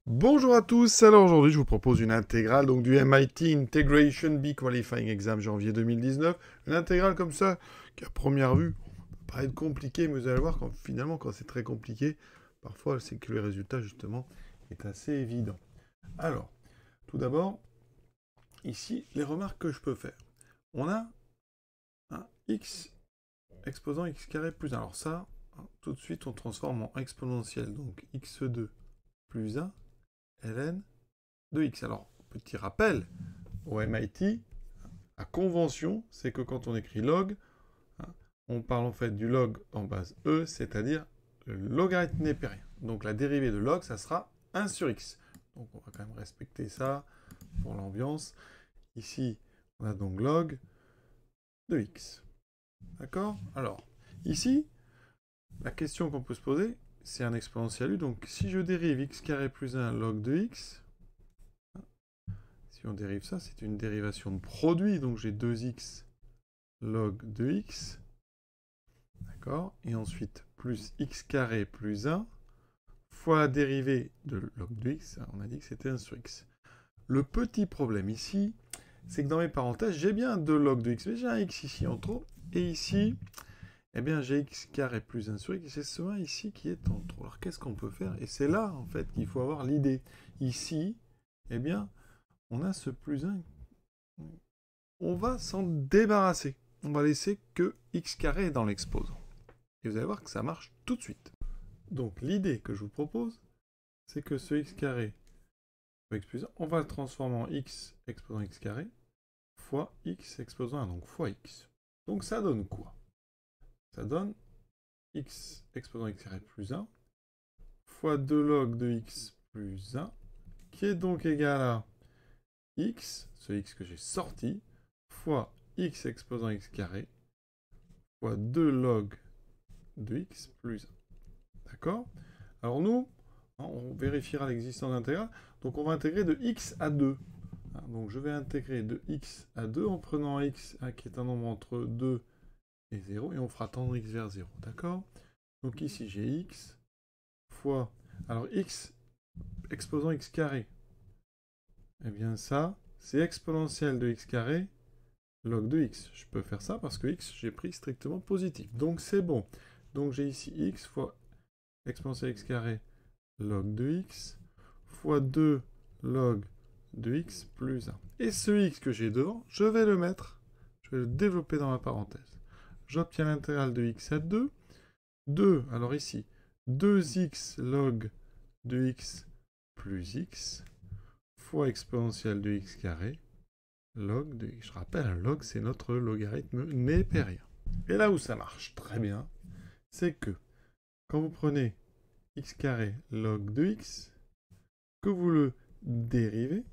Bonjour à tous, alors aujourd'hui je vous propose une intégrale donc du MIT Integration Bee Qualifying Exam janvier 2019. Une intégrale comme ça qui à première vue peut paraître compliquée, mais vous allez voir finalement quand c'est très compliqué, parfois c'est que le résultat justement est assez évident. Alors, tout d'abord, ici les remarques que je peux faire. On a un x exposant x carré plus 1. Alors ça, tout de suite on transforme en exponentielle, donc x2 plus 1 ln de x. Alors, petit rappel, au MIT, la convention, c'est que quand on écrit log, hein, on parle en fait du log en base e, c'est-à-dire le logarithme népérien. Donc la dérivée de log, ça sera 1 sur x. Donc on va quand même respecter ça pour l'ambiance. Ici, on a donc log de x. D'accord? Alors, ici, la question qu'on peut se poser, c'est un exponentiel u. Donc si je dérive x carré plus 1 log de x, si on dérive ça, c'est une dérivation de produit. Donc j'ai 2x log de x. D'accord? Et ensuite, plus x carré plus 1 fois la dérivée de log de x. On a dit que c'était 1 sur x. Le petit problème ici, c'est que dans mes parenthèses, j'ai bien 2 log de x, mais j'ai un x ici en trop. Et ici, eh bien, j'ai x carré plus 1 sur x. C'est ce 1 ici qui est en trop. Alors, qu'est-ce qu'on peut faire? Et c'est là, en fait, qu'il faut avoir l'idée. Ici, eh bien, on a ce plus 1. On va s'en débarrasser. On va laisser que x carré dans l'exposant. Et vous allez voir que ça marche tout de suite. Donc l'idée que je vous propose, c'est que ce x carré fois x plus 1, on va le transformer en x exposant x carré fois x exposant 1, donc fois x. Donc ça donne quoi? Ça donne x exposant x carré plus 1 fois 2 log de x plus 1, qui est donc égal à x, ce x que j'ai sorti, fois x exposant x carré fois 2 log de x plus 1. D'accord? Alors nous, on vérifiera l'existence d'intégrale. Donc on va intégrer de x à 2. Donc je vais intégrer de x à 2 en prenant x qui est un nombre entre 2 et 0. Et on fera tendre x vers 0. D'accord? Donc ici j'ai x fois... Alors x exposant x carré. Eh bien ça, c'est exponentielle de x carré log de x. Je peux faire ça parce que x, j'ai pris strictement positif. Donc c'est bon. Donc j'ai ici x fois exponentielle x carré log de x fois 2 log de x plus 1. Et ce x que j'ai devant, je vais le mettre, je vais le développer dans ma parenthèse. J'obtiens l'intégrale de x à 2. 2, alors ici, 2x log de x plus x fois exponentielle de x carré log de x. Je rappelle, un log, c'est notre logarithme népérien. Et là où ça marche très bien, c'est que quand vous prenez x carré log de x, que vous le dérivez,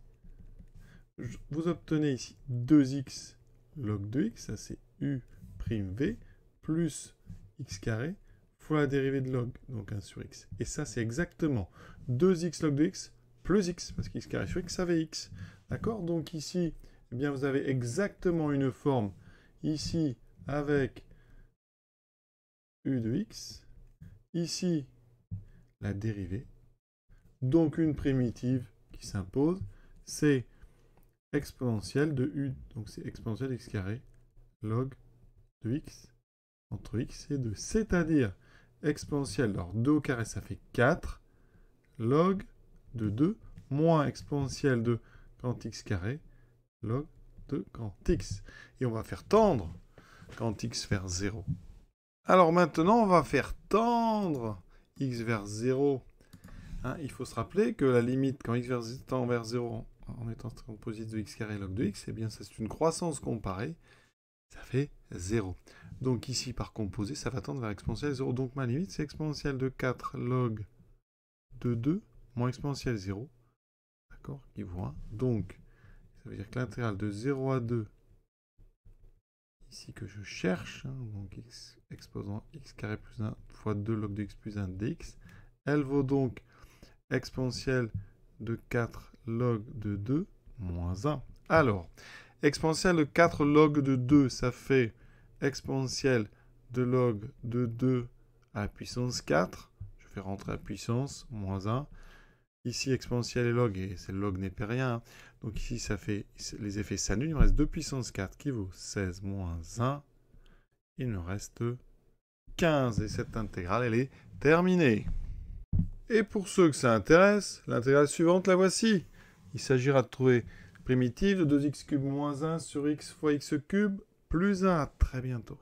vous obtenez ici 2x log de x, ça c'est u'(v), plus x carré fois la dérivée de log, donc 1 sur x. Et ça c'est exactement 2x log de x plus x, parce qu'x carré sur x, ça fait x. D'accord? Donc ici, eh bien, vous avez exactement une forme, ici, avec u de x, ici, la dérivée, donc une primitive qui s'impose, c'est exponentielle de u, donc c'est exponentielle x carré log de x entre x et 2. C'est-à-dire exponentielle, alors 2 au carré ça fait 4, log de 2, moins exponentielle de quand x carré, log de quand x. Et on va faire tendre quand x vers 0. Alors maintenant, on va faire tendre x vers 0. Hein, il faut se rappeler que la limite, quand x tend vers 0, en étant composite de x carré log de x, eh bien, c'est une croissance comparée. Ça fait 0. Donc ici, par composé, ça va tendre vers exponentielle 0. Donc ma limite, c'est exponentielle de 4 log de 2 moins exponentielle 0. D'accord? Qui vaut 1. Donc, ça veut dire que l'intégrale de 0 à 2, ici que je cherche, hein, donc x exposant x carré plus 1 fois 2 log de x plus 1 dx, elle vaut donc exponentielle de 4 log de 2 moins 1. Alors, exponentielle de 4 log de 2, ça fait exponentielle de log de 2 à la puissance 4. Je fais rentrer la puissance, moins 1. Ici, exponentielle et log, et c'est le log népérien. Hein. Donc ici, ça fait, les effets s'annulent. Il me reste 2 puissance 4 qui vaut 16 moins 1. Il me reste 15. Et cette intégrale, elle est terminée. Et pour ceux que ça intéresse, l'intégrale suivante, la voici. Il s'agira de trouver primitive de 2x cube moins 1 sur x fois x cube plus 1. À très bientôt.